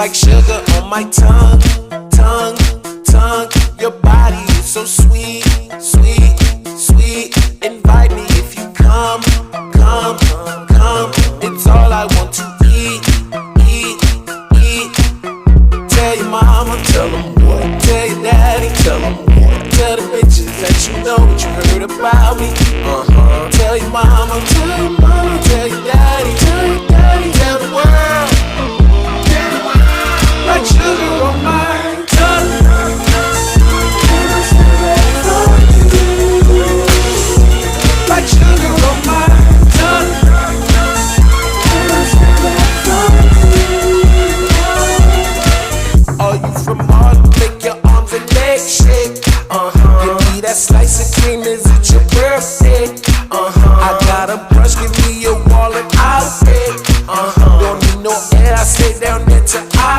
Like sugar on my tongue, tongue, tongue. Your body is so sweet, sweet, sweet. Invite me if you come, come, come. It's all I want to eat, eat, eat. Tell your mama, tell them what. Tell your daddy, tell them what. Tell the bitches that you know what you heard about me.